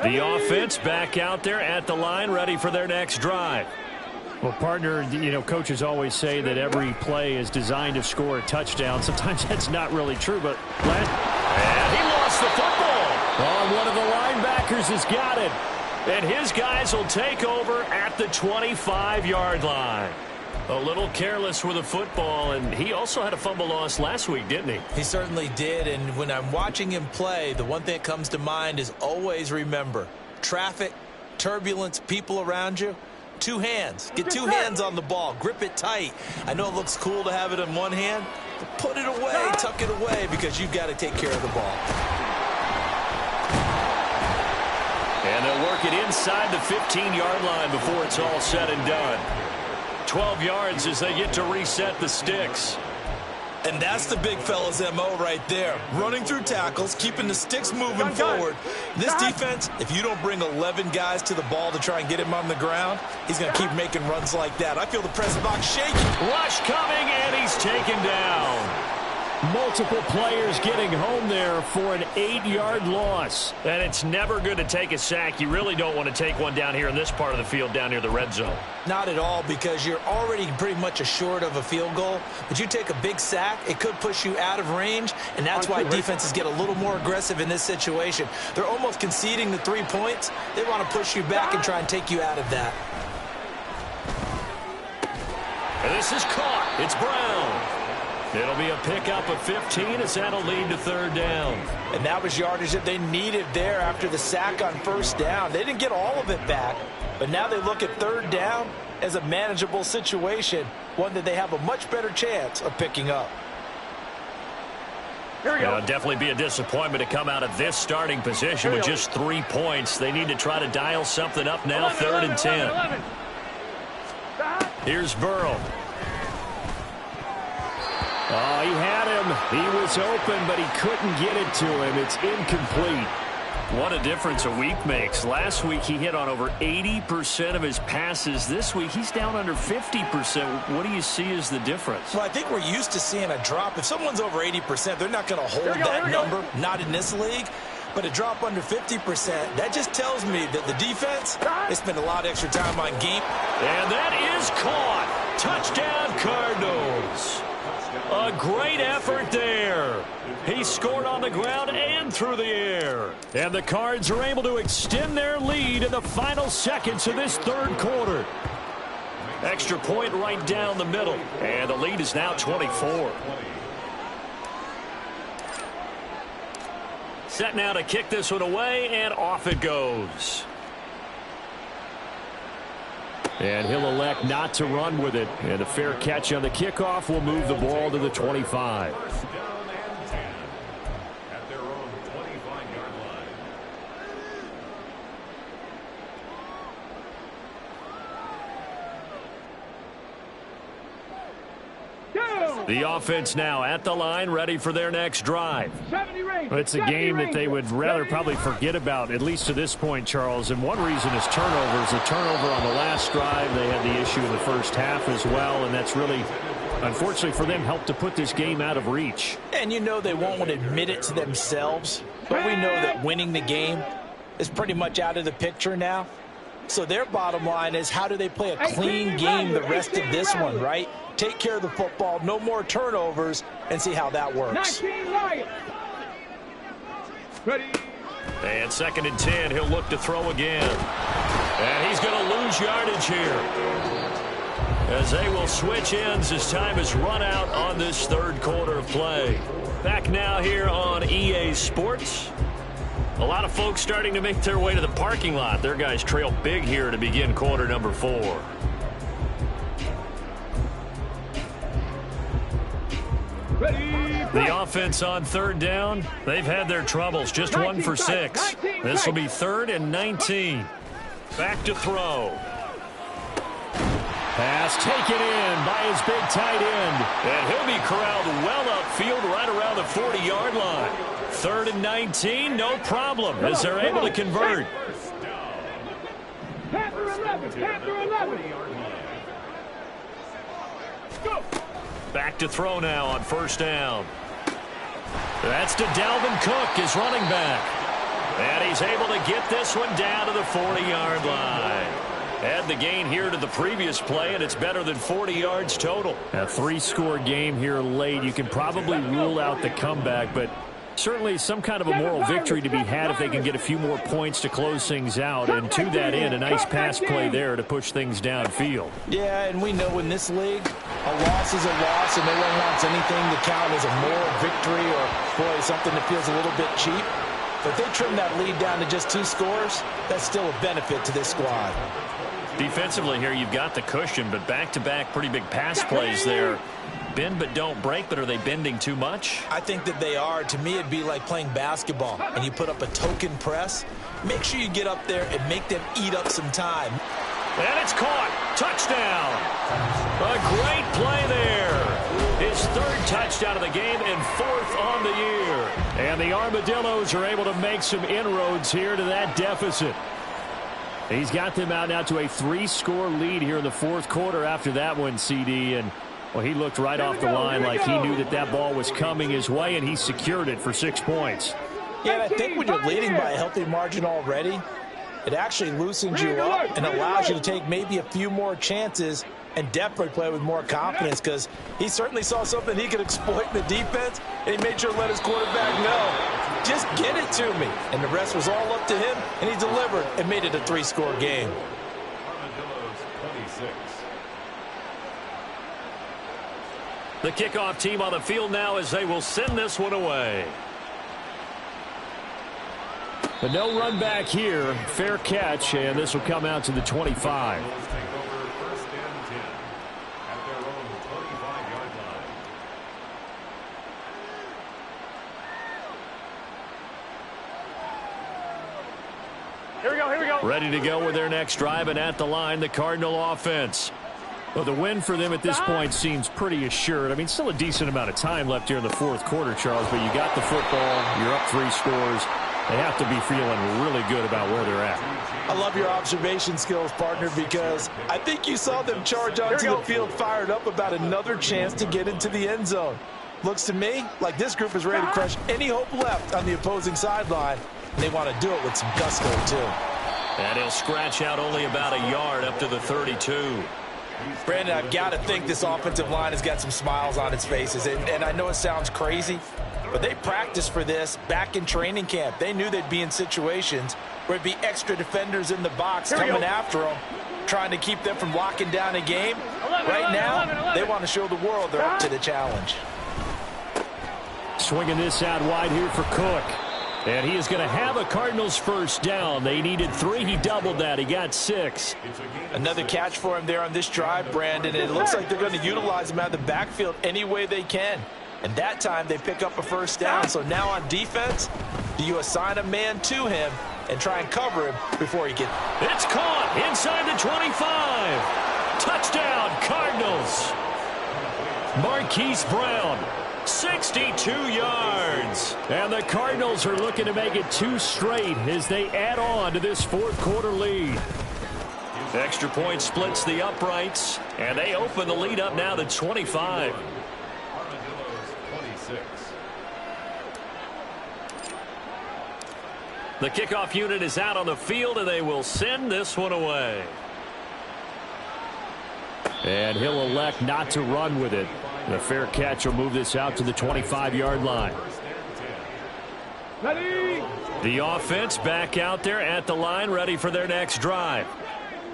The offense back out there at the line, ready for their next drive. Well, partner, you know, coaches always say that every play is designed to score a touchdown. Sometimes that's not really true, but and he lost the football. Oh, one of the linebackers has got it. And his guys will take over at the 25-yard line. A little careless with the football, and he also had a fumble loss last week, didn't he? He certainly did, and when I'm watching him play, the one thing that comes to mind is always remember, traffic, turbulence, people around you, 2 hands. Get 2 hands on the ball. Grip it tight. I know it looks cool to have it in one hand, but put it away, tuck it away, because you've got to take care of the ball. And they'll work it inside the 15-yard line before it's all said and done. 12 yards as they get to reset the sticks. And that's the big fella's MO right there. Running through tackles, keeping the sticks moving forward. This defense, if you don't bring 11 guys to the ball to try and get him on the ground, he's going to keep making runs like that. I feel the press box shaking. Rush coming, and he's taken down. Multiple players getting home there for an 8-yard loss. And it's never good to take a sack. You really don't want to take one down here in this part of the field, down near the red zone. Not at all, because you're already pretty much assured of a field goal. But you take a big sack, it could push you out of range, and that's why defenses get a little more aggressive in this situation. They're almost conceding the 3 points. They want to push you back and try and take you out of that. And this is caught. It's Brown. It'll be a pickup of 15 as that'll lead to 3rd down. And that was yardage that they needed there after the sack on 1st down. They didn't get all of it back, but now they look at 3rd down as a manageable situation, one that they have a much better chance of picking up. Here we go. It'll definitely be a disappointment to come out of this starting position with just 3 points. They need to try to dial something up now, 3rd and 10. 11. Here's Burrow. Oh, he had him. He was open, but he couldn't get it to him. It's incomplete. What a difference a week makes. Last week, he hit on over 80% of his passes. This week, he's down under 50%. What do you see as the difference? Well, I think we're used to seeing a drop. If someone's over 80%, they're not going to hold that number. Not in this league. But a drop under 50%, that just tells me that the defense, they spend a lot of extra time on game. And that is caught. Touchdown, Cardinals. A great effort there. He scored on the ground and through the air. And the Cards are able to extend their lead in the final seconds of this 3rd quarter. Extra point right down the middle. And the lead is now 24. Set now to kick this one away, and off it goes. And he'll elect not to run with it. And a fair catch on the kickoff will move the ball to the 25. 1st down and 10 at their own 25-yard line. The offense now at the line, ready for their next drive. It's a game that they would rather probably forget about, at least to this point, Charles. And one reason is turnovers. The turnover on the last drive, they had the issue in the first half as well, and that's really, unfortunately for them, helped to put this game out of reach. And you know they won't admit it to themselves, but we know that winning the game is pretty much out of the picture now. So their bottom line is, how do they play a clean game the rest of this one, right? Take care of the football, no more turnovers, and see how that works. And 2nd and 10, he'll look to throw again. And he's going to lose yardage here, as they will switch ends as time is run out on this third quarter of play. Back now here on EA Sports. A lot of folks starting to make their way to the parking lot. Their guys trail big here to begin quarter number 4. The offense on 3rd down, they've had their troubles. Just 1 for 6. This will be 3rd and 19. Back to throw. Pass taken in by his big tight end. And he'll be corralled well upfield right around the 40-yard line. 3rd and 19, no problem, as they're able to convert. Panther 11. Go. Back to throw now on 1st down. That's to Dalvin Cook, his running back. And he's able to get this one down to the 40-yard line. Add the gain here to the previous play, and it's better than 40 yards total. A 3-score game here late. You can probably rule out the comeback, but certainly some kind of a moral victory to be had if they can get a few more points to close things out. And to that end, a nice pass play there to push things downfield. Yeah, and we know in this league, a loss is a loss, and no one wants anything to count as a moral victory or, boy, something that feels a little bit cheap. But if they trim that lead down to just 2 scores, that's still a benefit to this squad. Defensively here, you've got the cushion, but back-to-back pretty big pass plays there. Bend but don't break, but are they bending too much? I think that they are. To me, it'd be like playing basketball, and you put up a token press. Make sure you get up there and make them eat up some time. And it's caught. Touchdown. A great play there. His 3rd touchdown of the game and 4th on the year. And the Armadillos are able to make some inroads here to that deficit. He's got them out now to a 3-score lead here in the 4th quarter after that one, CD. And, well, he looked right off the line like he knew that that ball was coming his way, and he secured it for 6 points. Yeah, and I think when you're leading by a healthy margin already, it actually loosens you up and allows you to take maybe a few more chances and definitely play with more confidence, because he certainly saw something he could exploit in the defense, and he made sure to let his quarterback know, just get it to me. And the rest was all up to him, and he delivered and made it a 3-score game. The kickoff team on the field now as they will send this one away. But no run back here. Fair catch, and this will come out to the 25. Here we go. Ready to go with their next drive, and at the line, the Cardinal offense. Well, the win for them at this point seems pretty assured. I mean, still a decent amount of time left here in the 4th quarter, Charles, but you got the football, you're up 3 scores. They have to be feeling really good about where they're at. I love your observation skills, partner, because I think you saw them charge onto the field fired up about another chance to get into the end zone. Looks to me like this group is ready to crush any hope left on the opposing sideline. And they want to do it with some gusto, too. And he'll scratch out only about a yard up to the 32. Brandon, I've got to think this offensive line has got some smiles on its faces. And I know it sounds crazy, but they practiced for this back in training camp. They knew they'd be in situations where it'd be extra defenders in the box coming after them, trying to keep them from locking down a game. Right now, they want to show the world they're up to the challenge. Swinging this out wide here for Cook. And he is going to have a Cardinals first down. They needed 3. He doubled that. He got 6. Another catch for him there on this drive, Brandon. And it looks like they're going to utilize him out of the backfield any way they can. And that time they pick up a first down. So now on defense, do you assign a man to him and try and cover him before he gets... It's caught inside the 25. Touchdown, Cardinals. Marquise Brown, 62 yards. And the Cardinals are looking to make it 2 straight as they add on to this fourth quarter lead. Extra point splits the uprights, and they open the lead up now to 25. The kickoff unit is out on the field, and they will send this one away. And he'll elect not to run with it. The fair catch will move this out to the 25-yard line. Ready? The offense back out there at the line, ready for their next drive.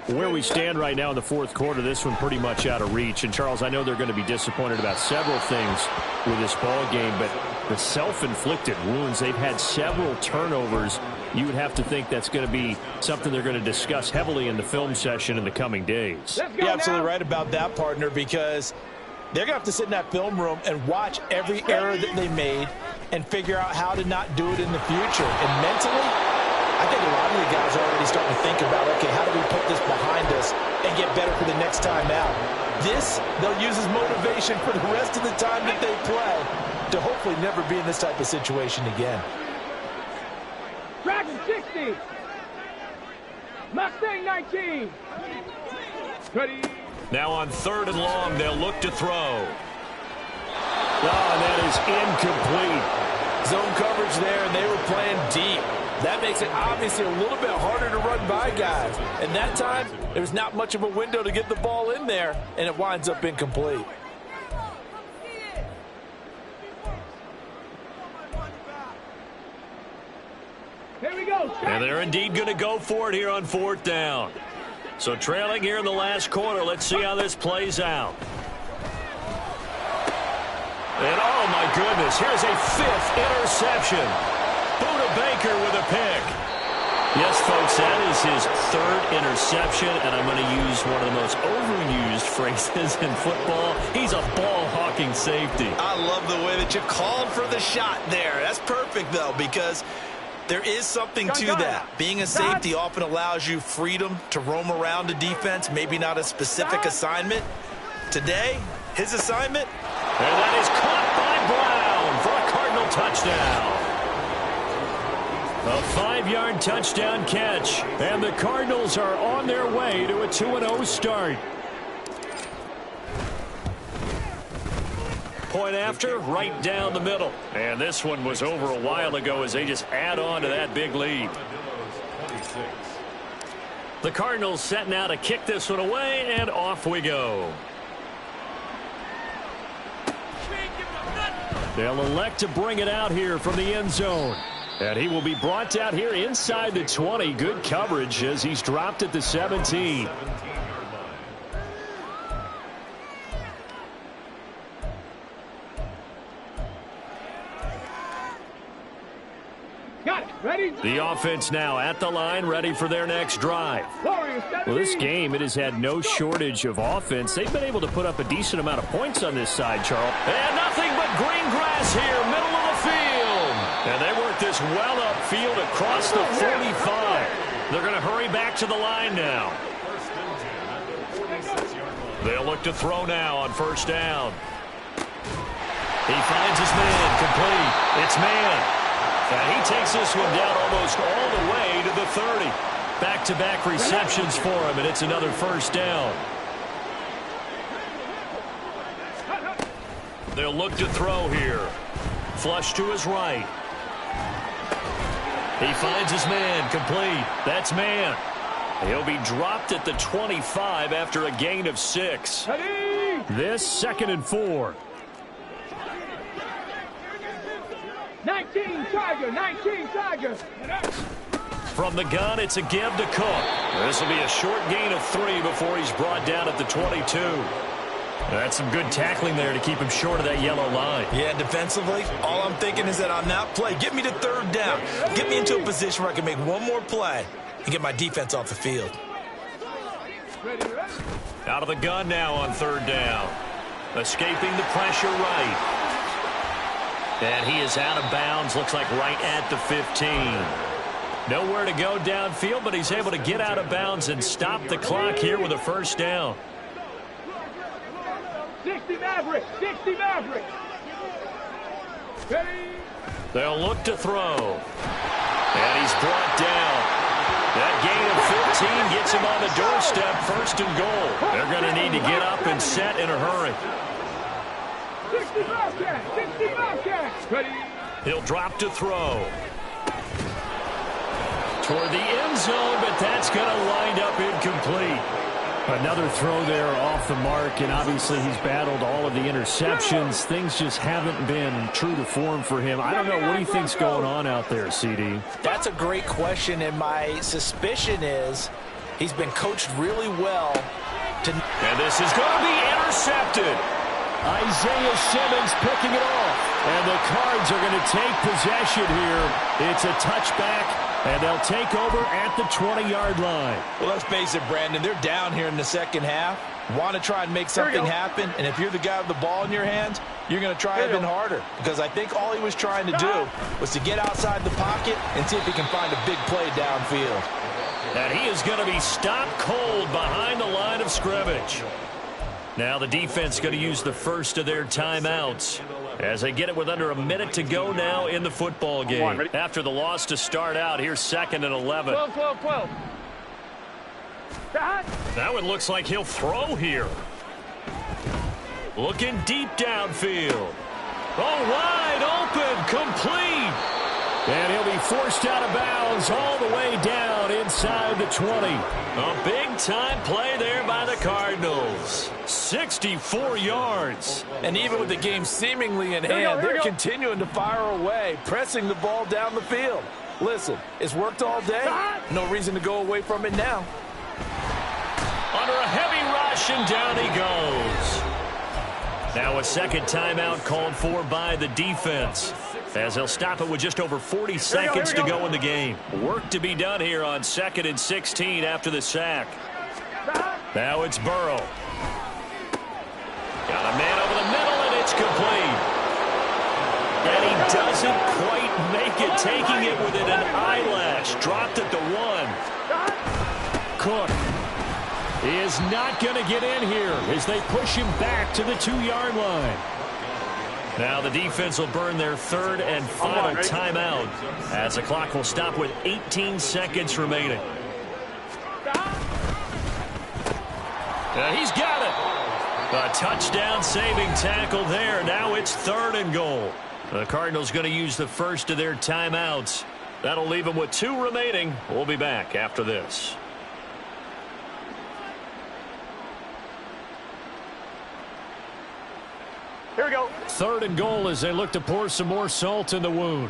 Where we stand right now in the fourth quarter, this one pretty much out of reach. And, Charles, I know they're going to be disappointed about several things with this ball game, but the self-inflicted wounds, they've had several turnovers. You would have to think that's going to be something they're going to discuss heavily in the film session in the coming days. You're absolutely right about that, partner, because they're going to have to sit in that film room and watch every error that they made and figure out how to not do it in the future. And mentally, I think a lot of the guys are already starting to think about, okay, how do we put this behind us and get better for the next time out? This, they'll use as motivation for the rest of the time that they play to hopefully never be in this type of situation again. Dragon 60. Mustang 19. Ready? Now on 3rd and long, they'll look to throw. Oh, and that is incomplete. Zone coverage there, and they were playing deep. That makes it obviously a little bit harder to run by guys. And that time, there was not much of a window to get the ball in there, and it winds up incomplete. Here we go. And they're indeed going to go for it here on 4th down. So trailing here in the last quarter, let's see how this plays out. And oh my goodness, here's a 5th interception. Buda Baker with a pick. Yes, folks, that is his 3rd interception, and I'm going to use one of the most overused phrases in football. He's a ball-hawking safety. I love the way that you called for the shot there. That's perfect, though, because there is something to that. Being a safety often allows you freedom to roam around the defense, maybe not a specific assignment. Today, his assignment? And that is caught by Brown for a Cardinal touchdown. A 5-yard touchdown catch, and the Cardinals are on their way to a 2-0 start. Point after, right down the middle. And this one was over a while ago as they just add on to that big lead. The Cardinals set now to kick this one away, and off we go. They'll elect to bring it out here from the end zone. And he will be brought down here inside the 20. Good coverage as he's dropped at the 17. Got it. Ready? The offense now at the line, ready for their next drive. Well, this game, it has had no shortage of offense. They've been able to put up a decent amount of points on this side, Charles. And nothing but green grass here, middle of the field. And they work this well upfield across the 45. They're going to hurry back to the line now. They'll look to throw now on 1st down. He finds his man, complete. It's man. And he takes this one down almost all the way to the 30. Back-to-back receptions for him, and it's another 1st down. They'll look to throw here. Flush to his right. He finds his man, complete. That's man. He'll be dropped at the 25 after a gain of 6. Ready? This 2nd and 4. 19 Tiger. From the gun, it's a give to Cook. This will be a short gain of 3 before he's brought down at the 22. That's some good tackling there to keep him short of that yellow line. Yeah, defensively, all I'm thinking is that on that play, get me to 3rd down. Get me into a position where I can make one more play and get my defense off the field. Out of the gun now on 3rd down. Escaping the pressure right. And he is out of bounds, looks like right at the 15. Nowhere to go downfield, but he's able to get out of bounds and stop the clock here with a 1st down. 60 Maverick. 60 Maverick. Ready? They'll look to throw. And he's brought down. That gain of 15 gets him on the doorstep, 1st and goal. They're going to need to get up and set in a hurry. 60 Bobcat. 60 Bobcat. Ready? He'll drop to throw. Toward the end zone, but that's going to wind up incomplete. Another throw there off the mark, and obviously he's battled all of the interceptions. Things just haven't been true to form for him. I don't know. What do you think's going on out there, CD? That's a great question, and my suspicion is he's been coached really well. And this is going to be intercepted. Isaiah Simmons picking it off. And the Cards are going to take possession here. It's a touchback, and they'll take over at the 20-yard line. Well, let's face it, Brandon. They're down here in the second half. Want to try and make something happen, and if you're the guy with the ball in your hands, you're going to try even harder. Because I think all he was trying to do was to get outside the pocket and see if he can find a big play downfield. And he is going to be stopped cold behind the line of scrimmage. Now the defense going to use the first of their timeouts as they get it with under a minute to go now in the football game. After the loss to start out, here's 2nd and 11. 12. Now it looks like he'll throw here. Looking deep downfield. Oh, wide open, complete. And he'll be forced out of bounds all the way down inside the 20. A big-time play there by the Cardinals. 64 yards. And even with the game seemingly in hand, they're continuing to fire away, pressing the ball down the field. Listen, it's worked all day. No reason to go away from it now. Under a heavy rush, and down he goes. Now a second timeout called for by the defense, as they'll stop it with just over 40 seconds to go in the game. Work to be done here on 2nd and 16 after the sack. Now it's Burrow. Got a man over the middle, and it's complete. And he doesn't quite make it, taking it within an eyelash. Dropped at the 1. Cook is not going to get in here as they push him back to the 2-yard line. Now the defense will burn their 3rd and final timeout as the clock will stop with 18 seconds remaining. He's got it. A touchdown saving tackle there. Now it's 3rd and goal. The Cardinals going to use the first of their timeouts. That'll leave them with 2 remaining. We'll be back after this. Here we go. 3rd and goal as they look to pour some more salt in the wound.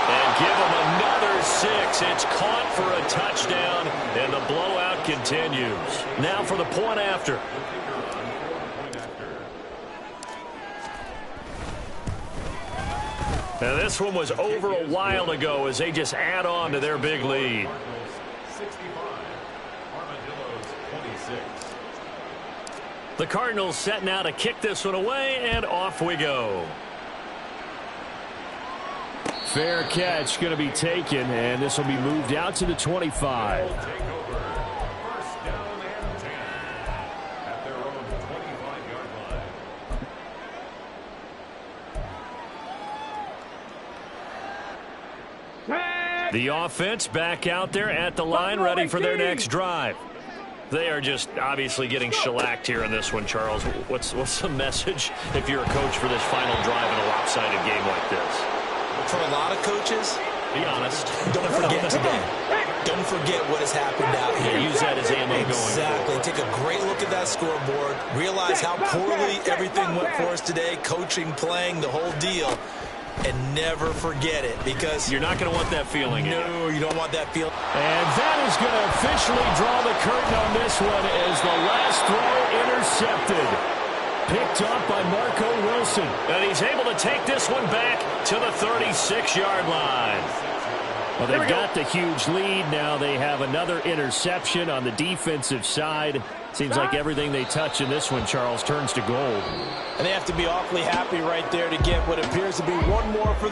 And give them another 6. It's caught for a touchdown, and the blowout continues. Now for the point after. Now this one was over a while ago as they just add on to their big lead. 65. Armadillos 26. The Cardinals set now to kick this one away, and off we go. Fair catch going to be taken, and this will be moved out to the 25. Take over. 1st down and 10 at their own 25-yard line. The offense back out there at the line, ready for their next drive. They are just obviously getting shellacked here in this one, Charles. What's the message if you're a coach for this final drive in a lopsided game like this? For a lot of coaches, be honest. Don't forget today. Don't forget what has happened out here. Yeah, use that as ammo going forward. Exactly. Take a great look at that scoreboard. Realize how poorly everything went for us today. Coaching, playing, the whole deal. And never forget it, because you're not going to want that feeling. No, you don't want that feeling. And that is going to officially draw the curtain on this one as the last throw intercepted. Picked up by Marco Wilson. And he's able to take this one back to the 36-yard line. Well, they've got the huge lead. Now they have another interception on the defensive side. Seems like everything they touch in this one, Charles, turns to gold. And they have to be awfully happy right there to get what appears to be one more for the